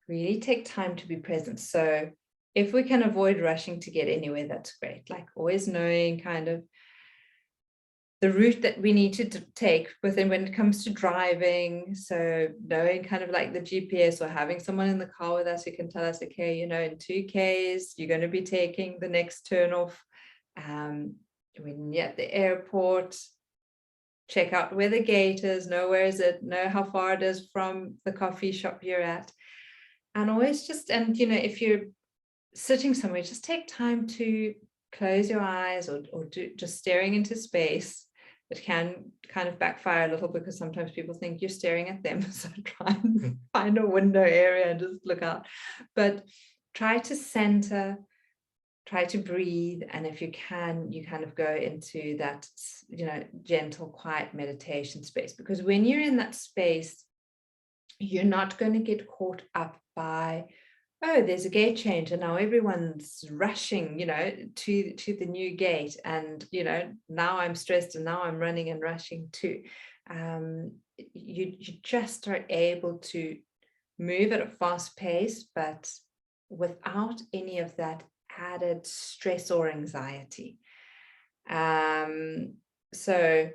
Speaker 1: really take time to be present. So if we can avoid rushing to get anywhere, that's great. Like always knowing kind of the route that we need to take within when it comes to driving. So knowing kind of like the GPS, or having someone in the car with us who can tell us, okay, you know, in 2Ks, you're going to be taking the next turn off. When you're at the airport, check out where the gate is, know where is it, know how far it is from the coffee shop you're at. And always just, and, you know, if you're sitting somewhere, just take time to close your eyes, or just staring into space. It can kind of backfire a little, because sometimes people think you're staring at them. So try and find a window area and just look out. But try to center, try to breathe. And if you can, you kind of go into that, you know, gentle, quiet meditation space. Because when you're in that space, you're not going to get caught up by, oh, there's a gate change and now everyone's rushing, you know, to the new gate. And, you know, now I'm stressed and now I'm running and rushing too. You just are able to move at a fast pace, but without any of that added stress or anxiety. So,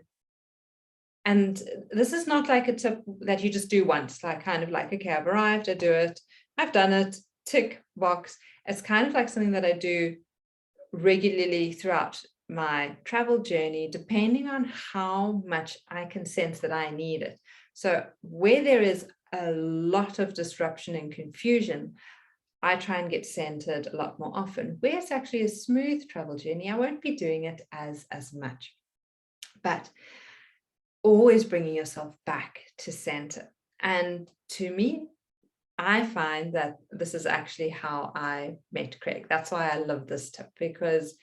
Speaker 1: and this is not like a tip that you just do once, like kind of like, okay, I've arrived, I do it, I've done it, tick box. It's kind of like something that I do regularly throughout my travel journey, depending on how much I can sense that I need it. So where there is a lot of disruption and confusion, I try and get centered a lot more often. Where it's actually a smooth travel journey, I won't be doing it as much. But always bringing yourself back to center. And to me, I find that this is actually how I met Craig. That's why I love this tip, because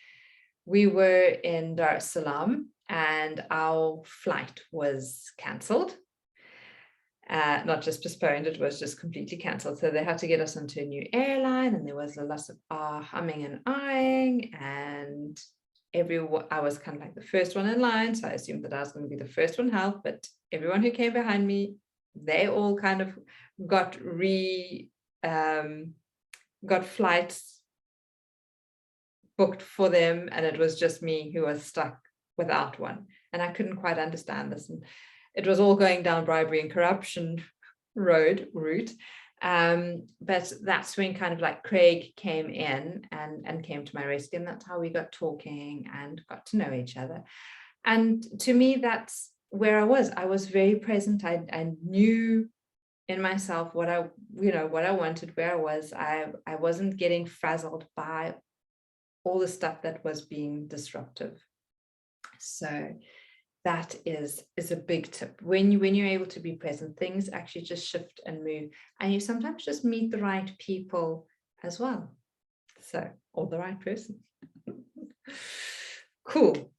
Speaker 1: we were in Dar es Salaam and our flight was cancelled. Not just postponed, it was just completely cancelled. So they had to get us onto a new airline, and there was a lot of humming and ahhing, and I was kind of like the first one in line, so I assumed that I was going to be the first one out, but everyone who came behind me, they all kind of got flights booked for them, and it was just me who was stuck without one. And I couldn't quite understand this, and it was all going down bribery and corruption route. But that's when kind of like Craig came in and came to my rescue, and that's how we got talking and got to know each other. And to me, that's where I was very present. I knew in myself what I wanted, where I was. I wasn't getting frazzled by all the stuff that was being disruptive. So that is a big tip. When you're able to be present, things actually just shift and move, and you sometimes just meet the right people as well. So, or the right person. Cool.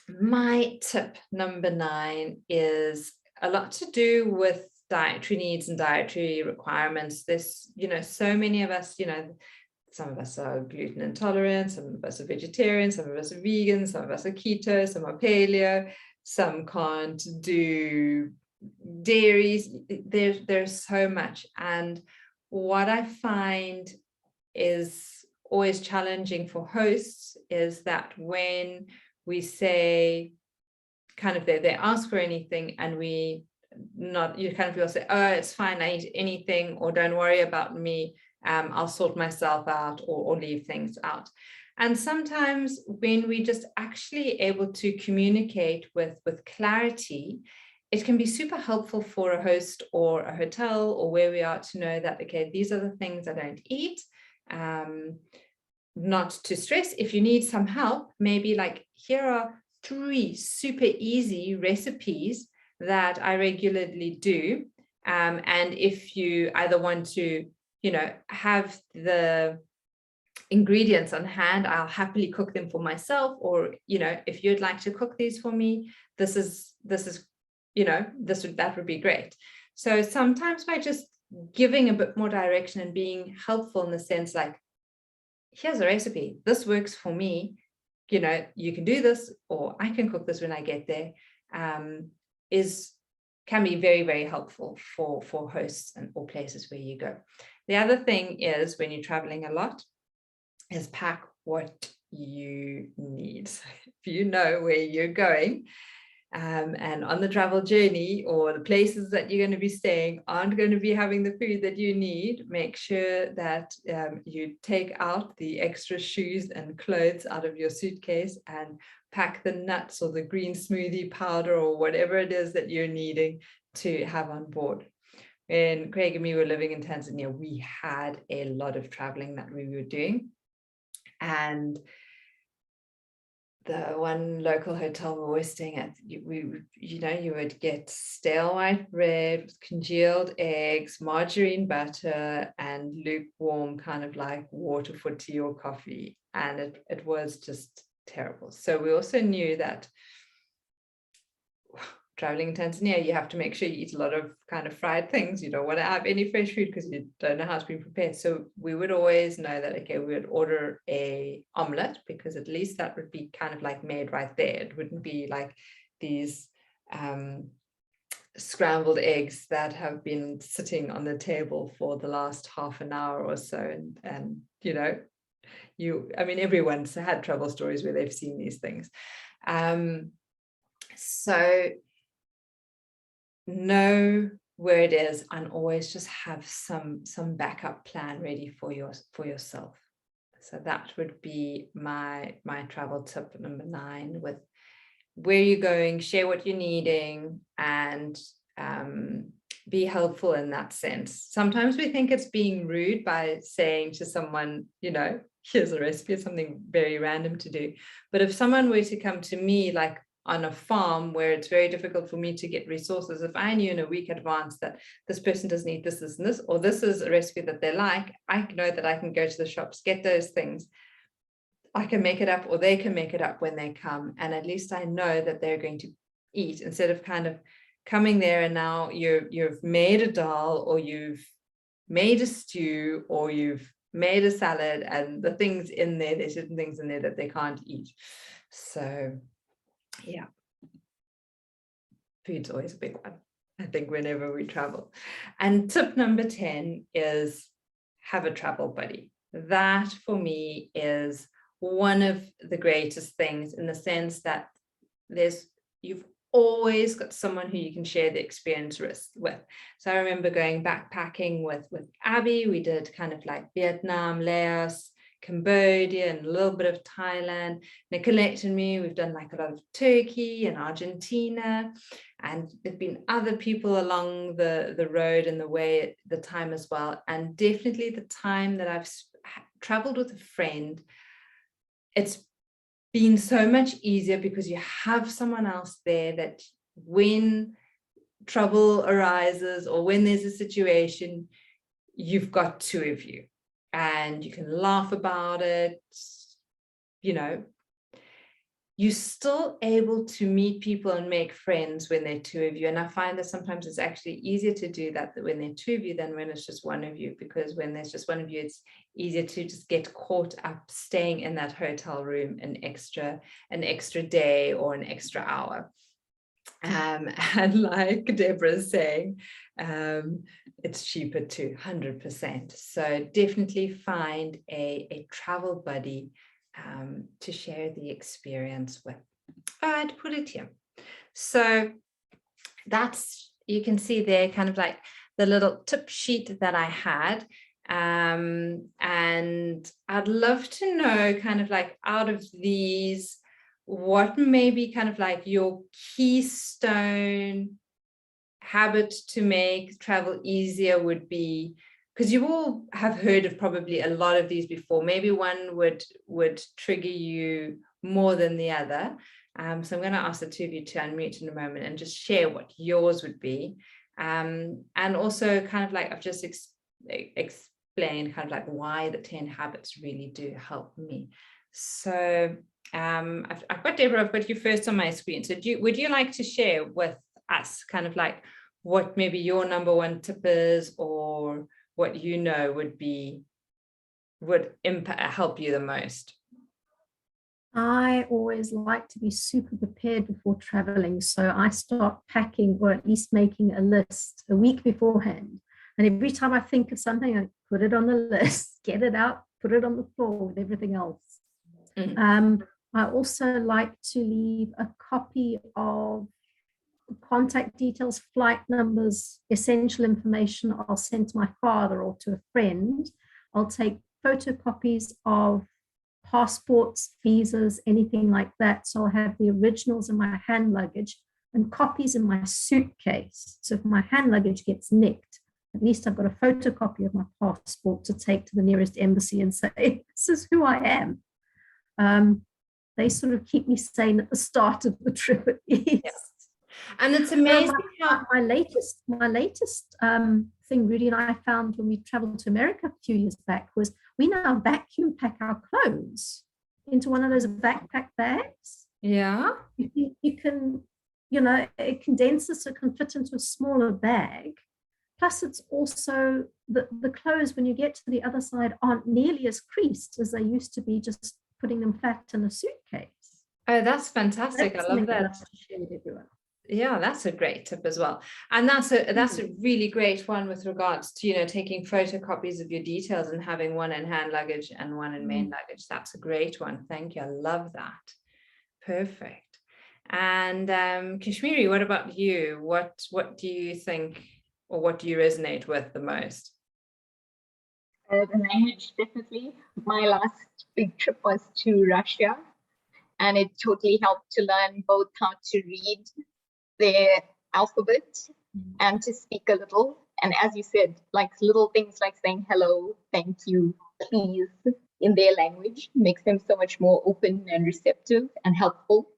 Speaker 1: My tip number 9 is a lot to do with dietary needs and dietary requirements. There's, so many of us, some of us are gluten intolerant, some of us are vegetarian, some of us are vegan, some of us are keto, some are paleo, some can't do dairies. There's so much. And what I find is always challenging for hosts is that when we say, kind of, they ask for anything and we feel say, oh, it's fine, I eat anything, or don't worry about me, I'll sort myself out, or leave things out. And sometimes when we just actually able to communicate with clarity, it can be super helpful for a host or a hotel or where we are to know that, okay, these are the things I don't eat. Not to stress. If you need some help, maybe like, here are 3 super easy recipes that I regularly do. And if you either want to, have the ingredients on hand, I'll happily cook them for myself. Or, if you'd like to cook these for me, that would be great. So sometimes by just giving a bit more direction and being helpful in the sense like, here's a recipe, this works for me, you can do this, or I can cook this when I get there, can be very, very helpful for hosts and or places where you go. The other thing is, when you're traveling a lot, is pack what you need. So if you know where you're going, and on the travel journey, or the places that you're going to be staying aren't going to be having the food that you need, make sure that you take out the extra shoes and clothes out of your suitcase and pack the nuts or the green smoothie powder or whatever it is that you're needing to have on board. When Craig and me were living in Tanzania, we had a lot of traveling that we were doing. And the one local hotel we were staying at, you would get stale white bread with congealed eggs, margarine butter, and lukewarm kind of like water for tea or coffee. And it was just terrible. So we also knew that traveling in Tanzania, you have to make sure you eat a lot of kind of fried things. You don't want to have any fresh food because you don't know how it's been prepared. So we would always know that, okay, we would order a omelette, because at least that would be kind of like made right there. It wouldn't be like these scrambled eggs that have been sitting on the table for the last half an hour or so. And everyone's had travel stories where they've seen these things. So know where it is, and always just have some backup plan ready for yourself. So that would be my travel tip number 9, with where you're going, share what you're needing, and be helpful in that sense. Sometimes we think it's being rude by saying to someone, here's a recipe, something very random to do. But if someone were to come to me, like on a farm where it's very difficult for me to get resources, if I knew in a week advance that this person doesn't eat this, this, and this, or this is a recipe that they like, I know that I can go to the shops, get those things. I can make it up, or they can make it up when they come. And at least I know that they're going to eat, instead of kind of coming there and now you've made a dal, or you've made a stew, or you've made a salad, and the things in there, there's certain things in there that they can't eat. So yeah, food's always a big one, I think, whenever we travel. And tip number 10 is have a travel buddy. That for me is one of the greatest things, in the sense that you've always got someone who you can share the experience with. So I remember going backpacking with Abby. We did kind of like Vietnam, Laos, Cambodia and a little bit of Thailand. Nicolette and me, we've done like a lot of Turkey and Argentina, and there've been other people along the road and the time as well. And definitely the time that I've traveled with a friend, it's been so much easier because you have someone else there that when trouble arises or when there's a situation, you've got two of you and you can laugh about it. You know, you're still able to meet people and make friends when they're two of you. And I find that sometimes it's actually easier to do that when they're two of you than when it's just one of you, because when there's just one of you, it's easier to just get caught up staying in that hotel room an extra day or an extra hour. And like Deborah's saying, it's cheaper too, 100%. So definitely find a travel buddy to share the experience with. I'd put it here. So that's, you can see there kind of like the little tip sheet that I had. And I'd love to know kind of like out of these, what may be kind of like your keystone habit to make travel easier would be, because you all have heard of probably a lot of these before. Maybe one would trigger you more than the other. So I'm going to ask the two of you to unmute in a moment and just share what yours would be. And also kind of like I've just explained kind of like why the 10 habits really do help me. So I've got Deborah, I've got you first on my screen. So would you like to share with us kind of like what maybe your number one tip is, or what you know would help you the most?
Speaker 2: I always like to be super prepared before traveling. So I start packing, or at least making a list a week beforehand. And every time I think of something, I put it on the list, get it out, put it on the floor with everything else. Mm-hmm. I also like to leave a copy of contact details, flight numbers, essential information I'll send to my father or to a friend. I'll take photocopies of passports, visas, anything like that. So I'll have the originals in my hand luggage and copies in my suitcase. So if my hand luggage gets nicked, at least I've got a photocopy of my passport to take to the nearest embassy and say, this is who I am. They sort of keep me sane at the start of the trip at least. Yeah.
Speaker 1: And it's amazing how
Speaker 2: my latest thing Rudy and I found when we traveled to America a few years back was we now vacuum pack our clothes into one of those backpack bags.
Speaker 1: Yeah.
Speaker 2: You can, you know, it condenses so it can fit into a smaller bag. Plus it's also the clothes when you get to the other side aren't nearly as creased as they used to be, just putting them flat in a suitcase.
Speaker 1: Oh, that's fantastic. I love that. Yeah, that's a great tip as well. And that's a really great one with regards to, you know, taking photocopies of your details and having one in hand luggage and one in main luggage. That's a great one. Thank you. I love that. Perfect. And Kashmiri, what about you? What do you think, or what do you resonate with the most?
Speaker 3: The language, definitely. My last big trip was to Russia, and it totally helped to learn both how to read their alphabet and to speak a little. And as you said, like little things like saying hello, thank you, please in their language makes them so much more open and receptive and helpful.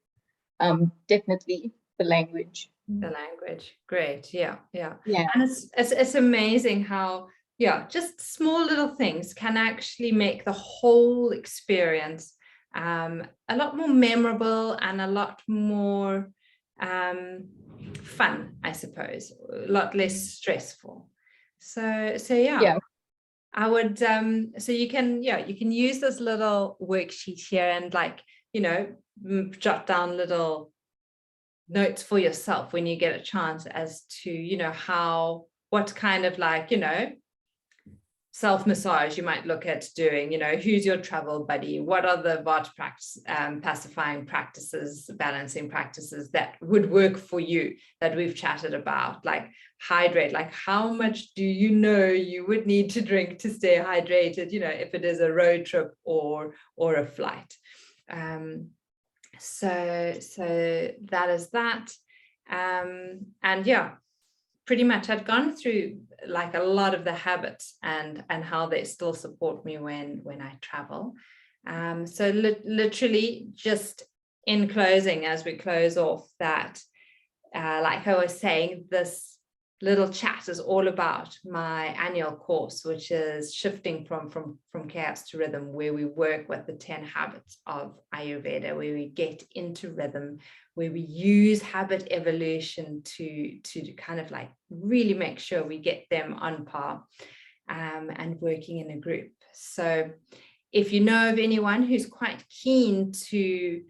Speaker 3: Definitely the language.
Speaker 1: The language. Great. Yeah. And it's amazing how, just small little things can actually make the whole experience a lot more memorable and a lot more fun, I suppose, a lot less stressful. So yeah. I would so you can use this little worksheet here and, like, you know, jot down little notes for yourself when you get a chance as to, you know, what kind of, like, you know, self-massage, you might look at doing, who's your travel buddy? What are the vata practice, pacifying practices, balancing practices that would work for you that we've chatted about? Like hydrate, like how much do you would need to drink to stay hydrated, if it is a road trip or a flight. So that is that. And yeah, pretty much I'd gone through like a lot of the habits and how they still support me when I travel. So literally just in closing, as we close off, that like I was saying, this little chat is all about my annual course, which is shifting from chaos to rhythm, where we work with the 10 habits of Ayurveda, where we get into rhythm, where we use habit evolution to kind of like really make sure we get them on par, and working in a group. So if you know of anyone who's quite keen to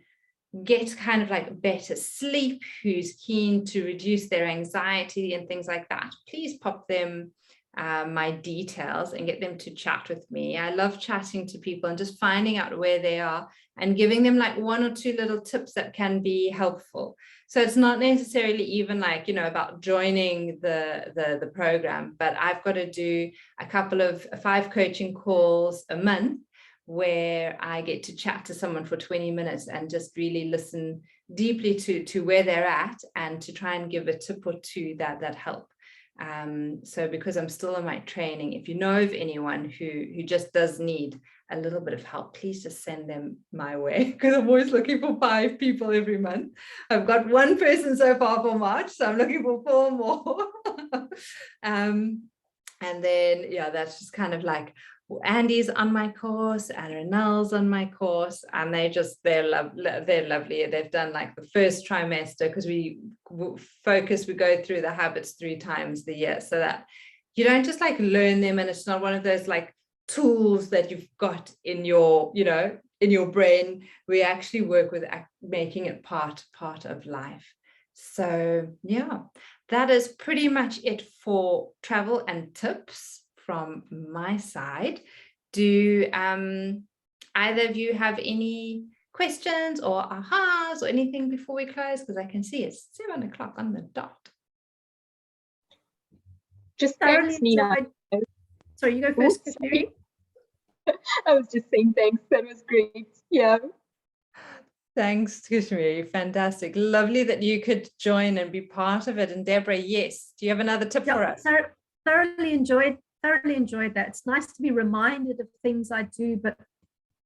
Speaker 1: get kind of like better sleep, who's keen to reduce their anxiety and things like that, please pop them my details and get them to chat with me. I love chatting to people and just finding out where they are and giving them like 1 or 2 little tips that can be helpful. So it's not necessarily even like, about joining the program, but I've got to do a couple of 5 coaching calls a month where I get to chat to someone for 20 minutes and just really listen deeply to where they're at, and to try and give a tip or 2 that help. So because I'm still in my training, if you know of anyone who just does need a little bit of help, please just send them my way, because I'm always looking for 5 people every month. I've got 1 person so far for March, so I'm looking for 4 more. And then, yeah, that's just kind of like, Andy's on my course and Renel's on my course, and they're lovely. They've done like the first trimester, because we go through the habits 3 times the year, so that you don't just like learn them and it's not one of those like tools that you've got in your in your brain. We actually work with making it part of life. So yeah, that is pretty much it for travel and tips from my side. Do either of you have any questions or ahas or anything before we close? Because I can see it's 7 o'clock on the dot.
Speaker 3: Just thanks, Nina.
Speaker 2: Sorry, you go first, Kashmiri.
Speaker 3: I was just saying thanks. That was great. Yeah.
Speaker 1: Thanks, Kashmiri. Fantastic. Lovely that you could join and be part of it. And Deborah, yes. Do you have another tip for us?
Speaker 2: Thoroughly enjoyed that. It's nice to be reminded of things I do, but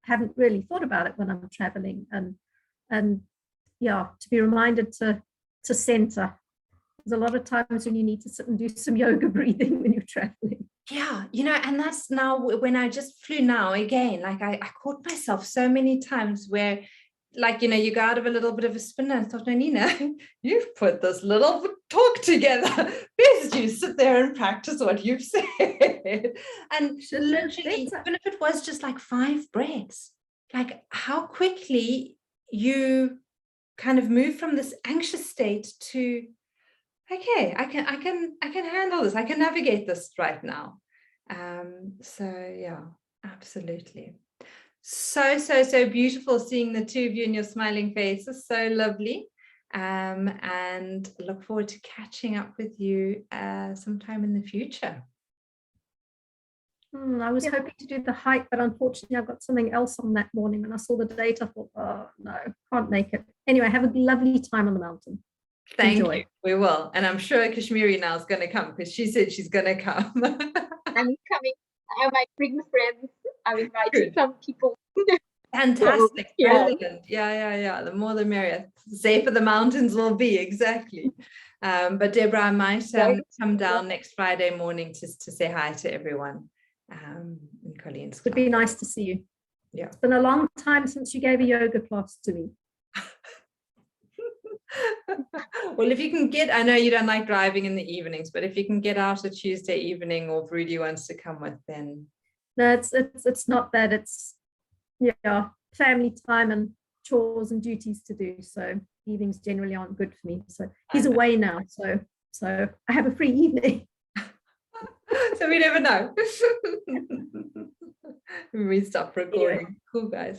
Speaker 2: haven't really thought about it when I'm traveling, and yeah, to be reminded to center. There's a lot of times when you need to sit and do some yoga breathing when you're traveling.
Speaker 1: Yeah, and that's now when I just flew now again, like I caught myself so many times where, like, you go out of a little bit of a spin, and I thought, no, Nina, you've put this little talk together. Best you sit there and practice what you've said. And literally, even if it was just like 5 breaths, like how quickly you kind of move from this anxious state to, okay, I can handle this. I can navigate this right now. So yeah, absolutely. So beautiful seeing the 2 of you and your smiling faces. So lovely. And look forward to catching up with you sometime in the future.
Speaker 2: I was hoping to do the hike, but unfortunately I've got something else on that morning. When I saw the date, I thought, oh no, can't make it. Anyway, have a lovely time on the mountain.
Speaker 1: Thank you. We will. And I'm sure Kashmiri now is going to come, because she said she's going to come.
Speaker 3: I'm coming. I might bring friends. I've invited some people.
Speaker 1: Fantastic.
Speaker 3: So, yeah.
Speaker 1: Brilliant. Yeah. The more the merrier. Safer the mountains will be. Exactly. But Deborah, I might come down next Friday morning to say hi to everyone. In Colleen's class.
Speaker 2: It'd be nice to see you.
Speaker 1: Yeah.
Speaker 2: It's been a long time since you gave a yoga class to me.
Speaker 1: Well, if you can I know you don't like driving in the evenings, but if you can get out a Tuesday evening, or if Rudy wants to come with, then.
Speaker 2: No, it's not that. It's family time and chores and duties to do. So evenings generally aren't good for me. So he's away now. So I have a free evening.
Speaker 1: So we never know. We stop recording. Cool, guys.